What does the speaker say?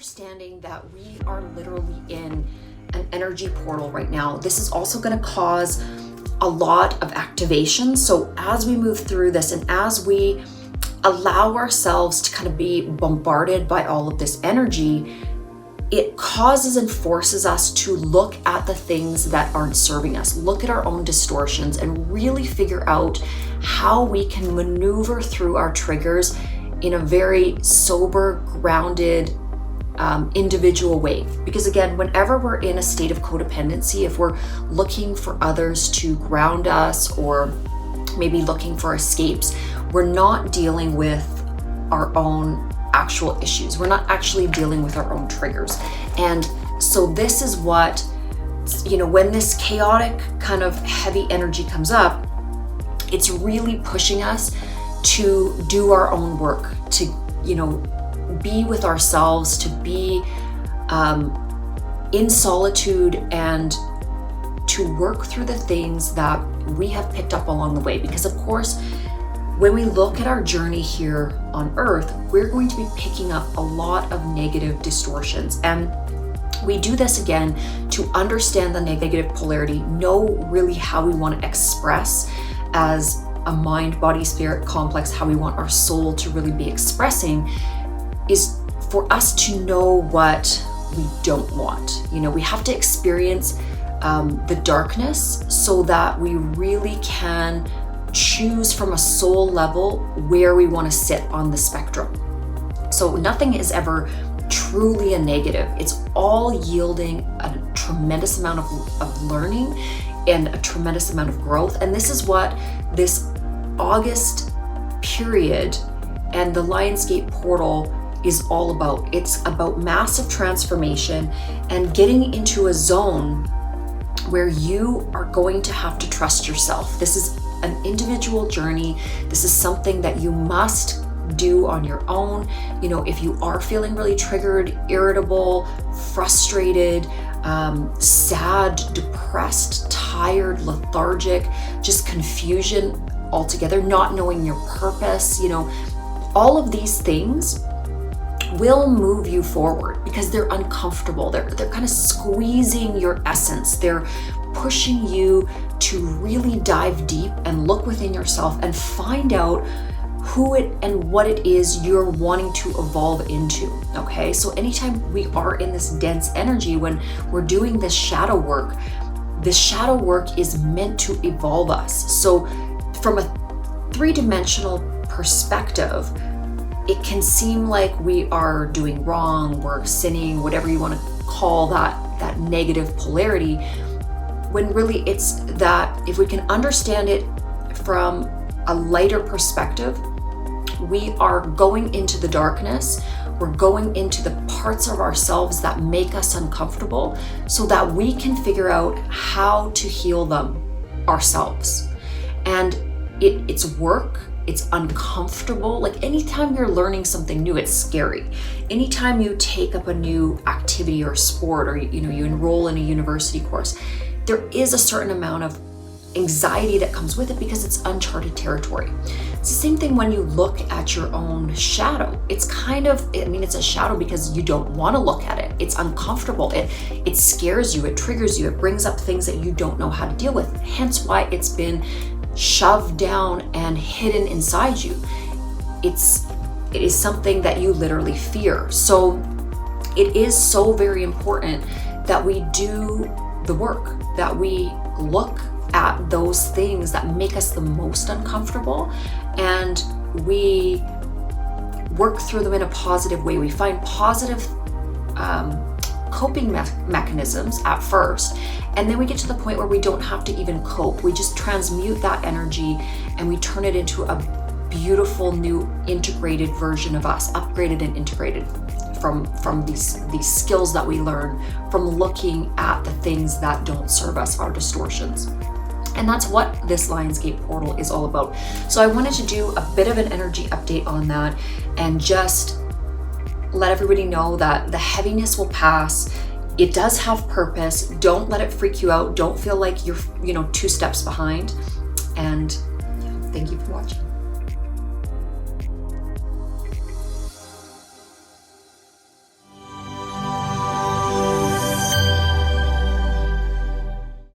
understanding that we are literally in an energy portal right now. This is also going to cause a lot of activation. So as we move through this and as we allow ourselves to kind of be bombarded by all of this energy, it causes and forces us to look at the things that aren't serving us, look at our own distortions, and really figure out how we can maneuver through our triggers in a very sober, grounded, individual way. Because again, whenever we're in a state of codependency, if we're looking for others to ground us or maybe looking for escapes, we're not dealing with our own actual issues. We're not actually dealing with our own triggers. And so this is what, when this chaotic kind of heavy energy comes up, it's really pushing us to do our own work, to, be with ourselves, to be in solitude, and to work through the things that we have picked up along the way. Because of course, when we look at our journey here on Earth, we're going to be picking up a lot of negative distortions. And we do this again to understand the negative polarity, know really how we want to express as a mind, body, spirit complex, how we want our soul to really be expressing, is for us to know what we don't want. We have to experience the darkness so that we really can choose from a soul level where we want to sit on the spectrum. So nothing is ever truly a negative. It's all yielding a tremendous amount of learning and a tremendous amount of growth. And this is what this August period and the Lionsgate portal is all about. It's about massive transformation and getting into a zone where you are going to have to trust yourself. This is an individual journey. This is something that you must do on your own. If you are feeling really triggered, irritable, frustrated, sad, depressed, tired, lethargic, just confusion altogether, not knowing your purpose, all of these things will move you forward because they're uncomfortable. They're kind of squeezing your essence. They're pushing you to really dive deep and look within yourself and find out who it and what it is you're wanting to evolve into. Okay, so anytime we are in this dense energy, when we're doing this shadow work is meant to evolve us. So from a three-dimensional perspective, it can seem like we are doing wrong, we're sinning, whatever you want to call that negative polarity, when really it's that if we can understand it from a lighter perspective, we are going into the darkness, we're going into the parts of ourselves that make us uncomfortable so that we can figure out how to heal them ourselves. And it's work. It's uncomfortable. Like anytime you're learning something new, it's scary. Anytime you take up a new activity or sport, or you enroll in a university course, there is a certain amount of anxiety that comes with it because it's uncharted territory. It's the same thing when you look at your own shadow. It's it's a shadow because you don't want to look at it. It's uncomfortable. It scares you. It triggers you. It brings up things that you don't know how to deal with. Hence why it's been shoved down and hidden inside you. It is something that you literally fear. So it is so very important that we do the work, that we look at those things that make us the most uncomfortable, and we work through them in a positive way. We find positive coping mechanisms at first, and then we get to the point where we don't have to even cope. We just transmute that energy and we turn it into a beautiful new integrated version of us, upgraded and integrated from these skills that we learn from looking at the things that don't serve us, our distortions. And that's what this Lionsgate portal is all about. So I wanted to do a bit of an energy update on that and just let everybody know that the heaviness will pass. It does have purpose. Don't let it freak you out. Don't feel like you're, 2 steps behind. And thank you for watching.